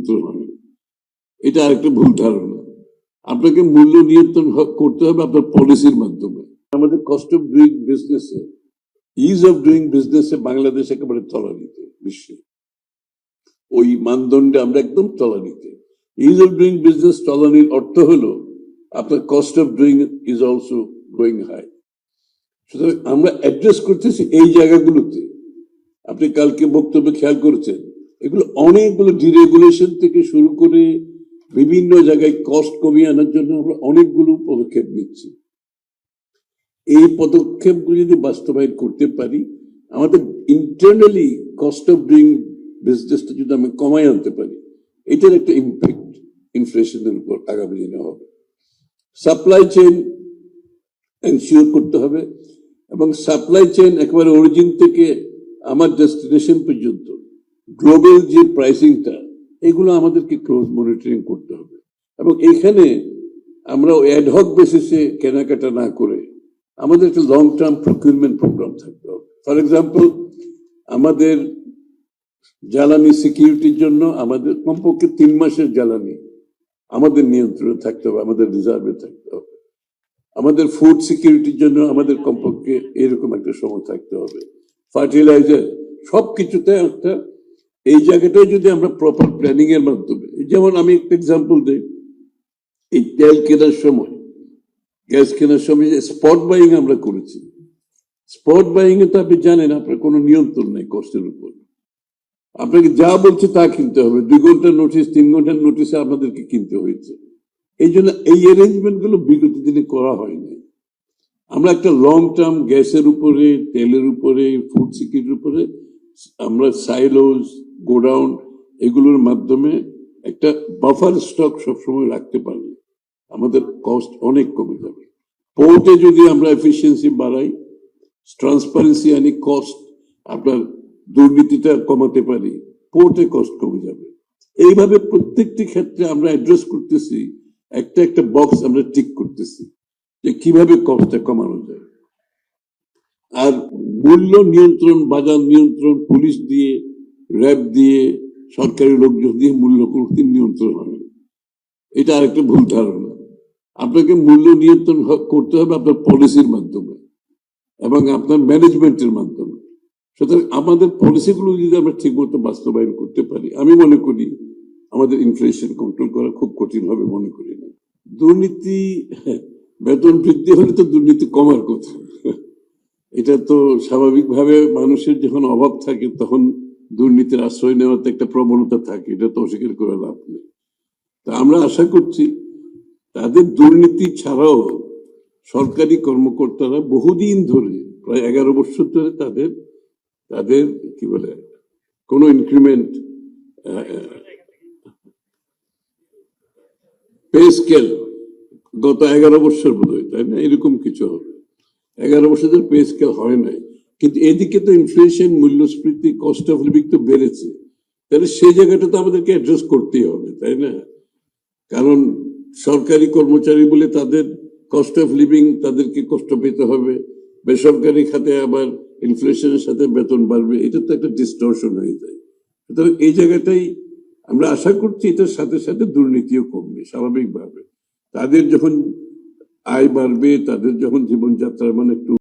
নিয়ন্ত্রণ হয়। এটা আরেকটা ভুল ধারণা। আপনাকে মূল্য নিয়ন্ত্রণ করতে হবে আপনার পলিসির মাধ্যমে। আমাদের কস্ট অফ ডুইং বিজনেসে, ইজ অফ ডুইং বিজনেসে বাংলাদেশ একেবারে তলানিতে বিশ্বে। ওই মানদণ্ডে আমরা একদম তলানিতে। ইজ অফ ডুইং বিজনেস তলানির অর্থ হলো আপনার cost of doing is also going high. সুতরাং আমরা অ্যাড্রেস করতেছি এই জায়গাগুলোতে। আপনি কালকে বক্তব্যে খেয়াল করেছেন, এগুলো অনেকগুলো ডিরেগুলেশন থেকে শুরু করে বিভিন্ন জায়গায় কস্ট কমিয়ে আনার জন্য আমরা অনেকগুলো পদক্ষেপ নিচ্ছি। এই পদক্ষেপগুলো যদি বাস্তবায়ন করতে পারি, আমাদের ইন্টারনালি কস্ট অফ ডুইং বিজনেসটা যদি আমরা কমাই আনতে পারি, এটার একটা ইম্প্যাক্ট ইনফ্লেশনের উপর আগামী দিনে হবে। সাপ্লাই চেইন এনশিওর করতে হবে, এবং সাপ্লাই চেইন একেবারে অরিজিন থেকে আমার ডেস্টিনেশন পর্যন্ত গ্লোবাল যে প্রাইসিংটা, এগুলো আমাদেরকে ক্লোজ মনিটরিং করতে হবে। এবং এখানে আমরা অ্যাডহক বেসিসে কেনাকাটা না করে আমাদের একটা লং টার্ম প্রকিউরমেন্ট প্রোগ্রাম থাকতে হবে। ফর এক্সাম্পল, আমাদের জ্বালানি সিকিউরিটির জন্য আমাদের কমপক্ষে 3 মাসের জ্বালানি আমাদের নিয়ন্ত্রণে থাকতে হবে, আমাদের রিজার্ভে থাকতে হবে। আমাদের ফুড সিকিউরিটির জন্য আমাদের কমপক্ষে এরকম একটা সময় থাকতে হবে। ফার্টিলাইজার সবকিছুতে একটা এই জায়গাটায় যদি আমরা প্রপার প্ল্যানিং এর মাধ্যমে, যেমন আমি একটা এক্সাম্পল দিই, এই তেল কেনার সময়, গ্যাস কেনার সময় যে স্পট বাইং আমরা করেছি, স্পট বাইং এ তো আপনি জানেন আপনার কোনো নিয়ন্ত্রণ নেই কষ্টের উপর। আপনাকে যা বলছে তা কিনতে হবে, 2 ঘন্টার নোটিশ 3 ঘন্টার নোটিশে আপনাদেরকে কিনতে হয়েছে। এই জন্য এই অ্যারেঞ্জমেন্ট গুলো বিগত দিনে করা হয়নি। আমরা একটা লং টার্ম গ্যাসের উপরে, তেলের উপরে, ফুড সিকিউরিটির উপরে আমরা সাইলোজ, গোডাউন এগুলোর মাধ্যমে একটা বাফার স্টক সবসময় রাখতে পারলে আমাদের কস্ট অনেক কমে যাবে। পোর্টে যদি আমরা এফিসিয়েন্সি বাড়াই, ট্রান্সপারেন্সি আনি, কস্ট আপনার দুর্নীতিটা কমাতে পারি, পোর্টে কস্ট কমে যাবে। এইভাবে প্রত্যেকটি ক্ষেত্রে আমরা অ্যাড্রেস করতেছি, একটা একটা বক্স আমরা টিক করতেছি যে কিভাবে কস্টটা কমানো যায়। আর মূল্য নিয়ন্ত্রণ, বাজার নিয়ন্ত্রণ পুলিশ দিয়ে, র্যাব দিয়ে, সরকারি লোকজন দিয়ে মূল্য নিয়ন্ত্রণ হয়, এটা আরেকটা ভুল ধারণা। আপনাকে মূল্য নিয়ন্ত্রণ করতে হবে আপনার পলিসির মাধ্যমে এবং আপনার ম্যানেজমেন্টের মাধ্যমে। সুতরাং আমাদের পলিসিগুলো যদি আমরা ঠিক মতো বাস্তবায়ন করতে পারি, আমি মনে করি আমাদের ইনফ্লেশন কন্ট্রোল করা খুব কঠিন হবে মনে করি না। দুর্নীতি, বেতন বৃদ্ধি হলে তো দুর্নীতি কমার কথা। এটা তো স্বাভাবিকভাবে মানুষের যখন অভাব থাকে তখন দুর্নীতির আশ্রয় নেওয়াতে একটা প্রবণতা থাকে, এটা তো অস্বীকার করে লাভ নেই। তা আমরা আশা করছি তাদের দুর্নীতি ছাড়াও সরকারি কর্মকর্তারা বহুদিন ধরে, প্রায় 11 বছর ধরে তাদের কি বলে কোনো ইনক্রিমেন্ট, পে স্কেল গত 11 বছর বোধ হয়, তাই না? এরকম কিছু হবে, 11 বছর ধরে পে স্কেল হয় নাই। কিন্তু এদিকে তো ইনফ্লেশন, মূল্যস্ফীতি, কস্ট অফ লিভিং তো বেড়েছে, তাহলে সেই জায়গাটা তো আমাদেরকে অ্যাড্রেস করতেই হবে, তাই না? কারণ সরকারি কর্মচারী বলে তাদের কস্ট অফ লিভিং, তাদেরকে কষ্ট পেতে হবে, বেসরকারি খাতে আবার ইনফ্লেশনের সাথে বেতন বাড়বে, এটা তো একটা ডিস্টরশন হয়ে যায়। সুতরাং এই জায়গাটাই আমরা আশা করছি এটার সাথে সাথে দুর্নীতিও কমবে স্বাভাবিকভাবে। তাদের যখন আয় বাড়বে, তাদের যখন জীবনযাত্রার মানে একটু